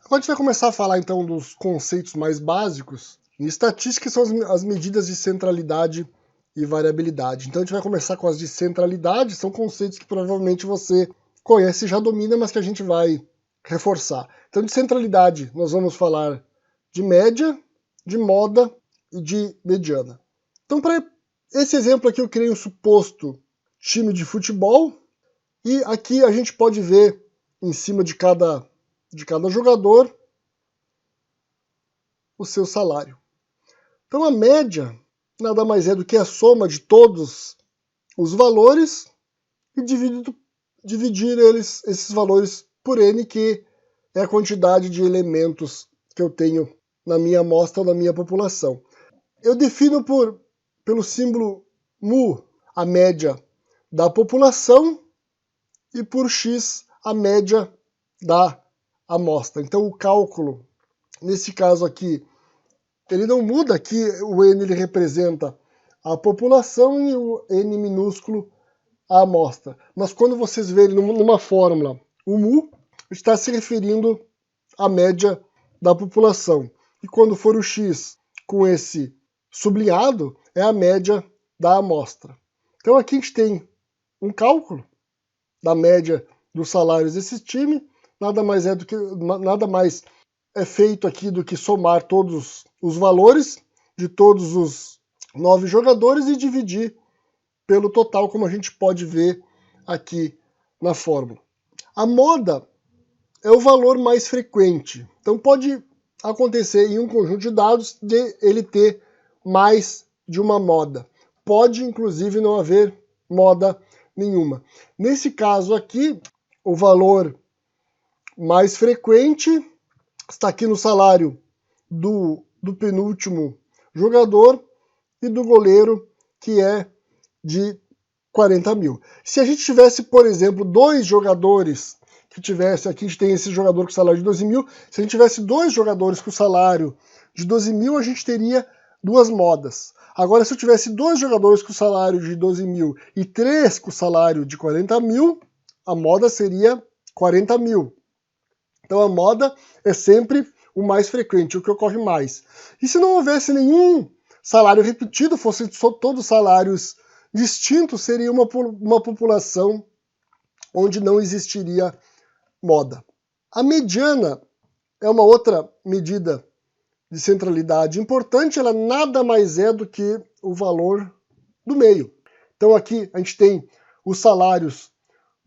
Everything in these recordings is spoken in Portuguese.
Agora a gente vai começar a falar então dos conceitos mais básicos. Em estatística são as medidas de centralidade e variabilidade. Então a gente vai começar com as de centralidade, são conceitos que provavelmente você conhece e já domina, mas que a gente vai reforçar. Então de centralidade nós vamos falar de média, de moda e de mediana. Então para esse exemplo aqui eu criei um suposto time de futebol e aqui a gente pode ver em cima de cada jogador o seu salário. Então a média nada mais é do que a soma de todos os valores e dividir esses valores por n, que é a quantidade de elementos que eu tenho na minha amostra ou na minha população. Eu defino pelo símbolo mu a média da população e por x a média da amostra. Então o cálculo, nesse caso aqui, ele não muda, aqui o n ele representa a população e o n minúsculo a amostra. Mas quando vocês verem numa fórmula o mu, está se referindo à média da população. E quando for o x com esse sublinhado, é a média da amostra. Então aqui a gente tem um cálculo da média dos salários desse time, nada mais é feito aqui do que somar todos os valores de todos os 9 jogadores e dividir pelo total, como a gente pode ver aqui na fórmula. A moda é o valor mais frequente. Então pode acontecer em um conjunto de dados de ele ter mais de uma moda. Pode, inclusive, não haver moda nenhuma. Nesse caso aqui, o valor mais frequente está aqui no salário do penúltimo jogador e do goleiro, que é de 40 mil. Se a gente tivesse, por exemplo, 2 jogadores que tivesse, aqui a gente tem esse jogador com salário de 12 mil, se a gente tivesse 2 jogadores com salário de 12 mil, a gente teria 2 modas. Agora, se eu tivesse 2 jogadores com salário de 12 mil e 3 com salário de 40 mil, a moda seria 40 mil. Então a moda é sempre o mais frequente, o que ocorre mais. E se não houvesse nenhum salário repetido, fossem todos salários distintos, seria uma população onde não existiria moda. A mediana é uma outra medida de centralidade importante, ela nada mais é do que o valor do meio. Então aqui a gente tem os salários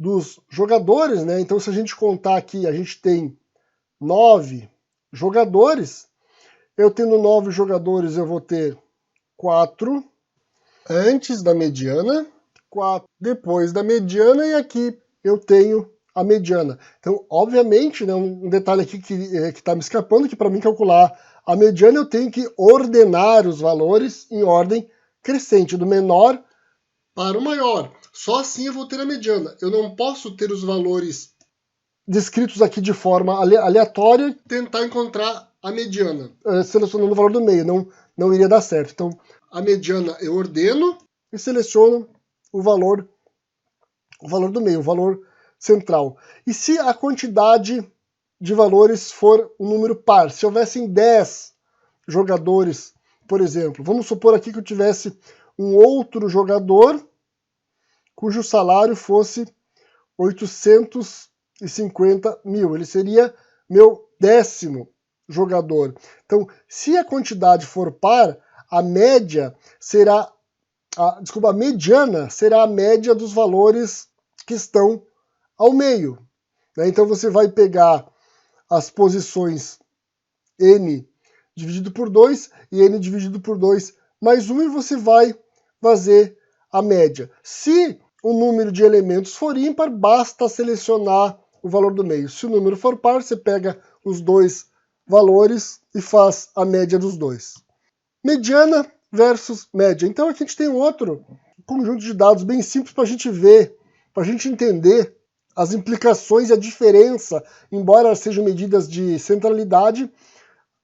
dos jogadores, né? Então se a gente contar aqui, a gente tem 9 jogadores. Eu tendo 9 jogadores, eu vou ter 4 antes da mediana, 4 depois da mediana, e aqui eu tenho a mediana. Então, obviamente, né, um detalhe aqui que está me escapando, que para mim calcular a mediana eu tenho que ordenar os valores em ordem crescente, do menor para o maior. Só assim eu vou ter a mediana. Eu não posso ter os valores descritos aqui de forma aleatória e tentar encontrar a mediana, selecionando o valor do meio. Não iria dar certo. Então, a mediana eu ordeno e seleciono o valor do meio, o valor central. E se a quantidade de valores for um número par, se houvessem 10 jogadores, por exemplo, vamos supor aqui que eu tivesse um outro jogador cujo salário fosse 850 mil. Ele seria meu 10º jogador. Então, se a quantidade for par, a média será a mediana será a média dos valores que estão ao meio. Né? Então você vai pegar as posições n dividido por 2 e n dividido por 2 mais 1 e você vai fazer a média. Se o número de elementos for ímpar, basta selecionar o valor do meio. Se o número for par, você pega os 2 valores e faz a média dos 2. Mediana versus média. Então aqui a gente tem um outro conjunto de dados bem simples para a gente ver, para a gente entender as implicações e a diferença, embora sejam medidas de centralidade,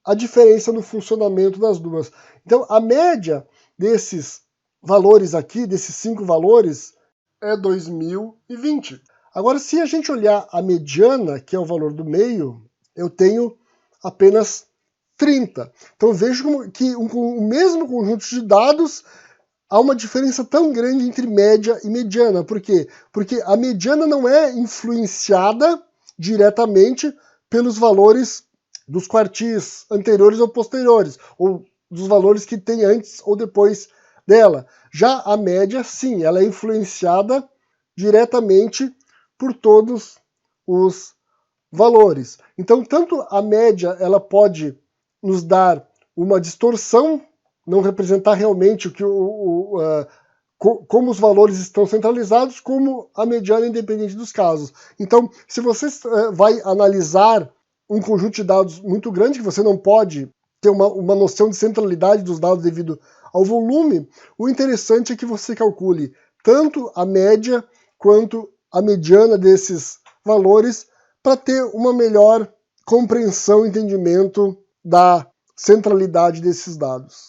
a diferença no funcionamento das duas. Então a média desses valores aqui, desses 5 valores, é 2020. Agora, se a gente olhar a mediana, que é o valor do meio, eu tenho apenas 30. Então vejo que o mesmo conjunto de dados há uma diferença tão grande entre média e mediana. Por quê? Porque a mediana não é influenciada diretamente pelos valores dos quartis anteriores ou posteriores, ou dos valores que tem antes ou depois dela. Já a média, sim, ela é influenciada diretamente por todos os valores. Então, tanto a média ela pode nos dar uma distorção, não representar realmente como os valores estão centralizados, como a mediana independente dos casos. Então, se você vai analisar um conjunto de dados muito grande, que você não pode ter uma noção de centralidade dos dados devido ao volume, o interessante é que você calcule tanto a média quanto a mediana desses valores para ter uma melhor compreensão e entendimento da centralidade desses dados.